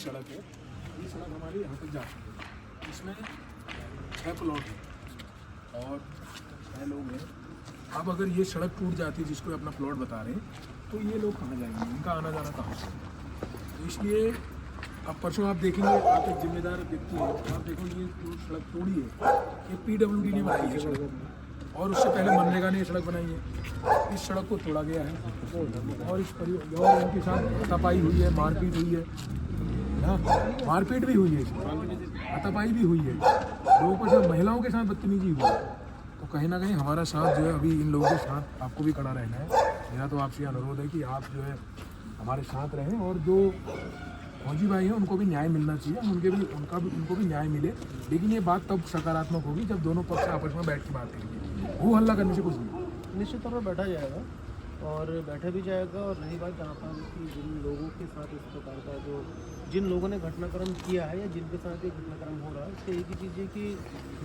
सड़क है, ये सड़क हमारी यहाँ तक जाती है। इसमें 6 प्लॉट हैं और 6 लोग हैं। अब अगर ये सड़क टूट जाती है जिसको अपना प्लॉट बता रहे हैं, तो ये लोग कहाँ जाएंगे, इनका आना जाना कहाँ से? तो इसलिए अब परसों आप देखेंगे, आप एक जिम्मेदार व्यक्ति है, आप देखो ये जो सड़क तोड़ी है ये PWD ने बनाई है सड़क, और उससे पहले मनरेगा ने ये सड़क बनाई है। इस सड़क को तोड़ा गया है और और इनके साथ हाथापाई हुई है, मारपीट हुई है, मारपीट भी हुई है, हाथापाई भी हुई है, लोगों के साथ, महिलाओं के साथ बदतमीजी हुई है। तो कहीं ना कहीं हमारा साथ जो है अभी इन लोगों के साथ आपको भी खड़ा रहना है। मेरा तो आपसे अनुरोध है कि आप जो है हमारे साथ रहें और जो फौजी भाई हैं उनको भी न्याय मिलना चाहिए, उनको भी न्याय मिले। लेकिन ये बात तब सकारात्मक होगी जब दोनों पक्ष आपस में बैठ के बात करेंगे। वो हल्ला करने से कुछ नहीं। निश्चित तौर पर बैठा जाएगा और बैठा भी जाएगा। और रही बात जहाँ पर कि जिन लोगों के साथ इस प्रकार का जो जिन लोगों ने घटनाक्रम किया है या जिनके साथ ये घटनाक्रम हो रहा है, उससे एक ही चीज़ है कि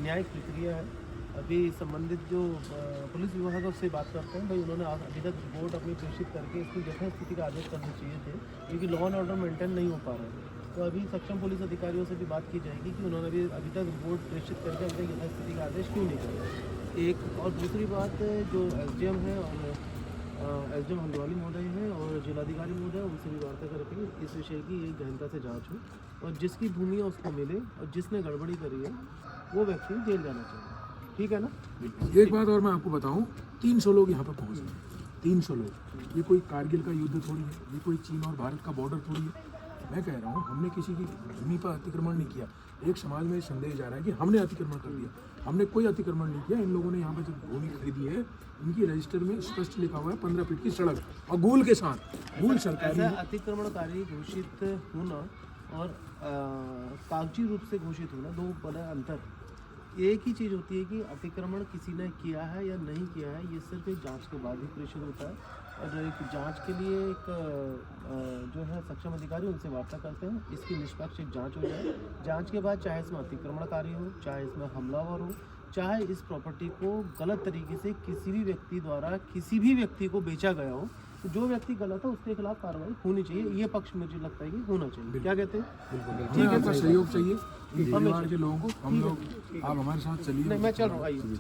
न्यायिक प्रक्रिया है। अभी संबंधित जो पुलिस विभाग है उससे बात करते हैं, भाई उन्होंने अभी तक रिपोर्ट अपनी प्रेषित करके इसकी यथास्थिति का आदेश करने चाहिए थे, क्योंकि लॉ एंड ऑर्डर मेंटेन नहीं हो पा रहा है। तो अभी सक्षम पुलिस अधिकारियों से भी बात की जाएगी कि उन्होंने अभी तक रिपोर्ट प्रेषित करके अभी तक यथास्थिति का आदेश क्यों नहीं किया। एक और दूसरी बात जो SDM है और SDM हल्द्वानी महोदय हैं और जिलाधिकारी महोदय, उनसे भी वार्ता करके इस विषय की एक गहनता से जांच हो और जिसकी भूमि है उसको मिले और जिसने गड़बड़ी करी है वो व्यक्ति जेल जाना चाहिए। ठीक है ना? एक बात और मैं आपको बताऊं, 300 लोग यहाँ पर पहुँच गए, 300 लोग। ये कोई कारगिल का युद्ध थोड़ी है, ये कोई चीन और भारत का बॉर्डर थोड़ी है। मैं कह रहा हूँ हमने किसी की भूमि पर अतिक्रमण नहीं किया। एक समाज में संदेह जा रहा है कि हमने अतिक्रमण कर दिया, हमने कोई अतिक्रमण नहीं किया। इन लोगों ने यहाँ पर जब भूमि खरीदी है, इनकी रजिस्टर में स्पष्ट लिखा हुआ है 15 फीट की सड़क और गूल के साथ, गूल सरकारी अतिक्रमणकारी घोषित होना और कागजी रूप से घोषित होना, दो बड़ा अंतर। एक ही चीज़ होती है कि अतिक्रमण किसी ने किया है या नहीं किया है, ये सिर्फ एक जांच के बाद ही प्रेषित होता है। और एक जांच के लिए एक जो है सक्षम अधिकारी उनसे वार्ता करते हैं, इसकी निष्पक्ष एक जांच हो जाए। जांच के बाद चाहे इसमें अतिक्रमणकारी हो, चाहे इसमें हमलावर हो, चाहे इस प्रॉपर्टी को गलत तरीके से किसी भी व्यक्ति द्वारा किसी भी व्यक्ति को बेचा गया हो, तो जो व्यक्ति गलत है उसके खिलाफ कार्रवाई होनी चाहिए। ये पक्ष मुझे लगता है कि होना चाहिए। क्या कहते हैं? ठीक है, आपका सहयोग चाहिए परिवार के लोगों को। हम लोग, आप हमारे साथ चलिए। नहीं, मैं चल रहा हूँ, आइए।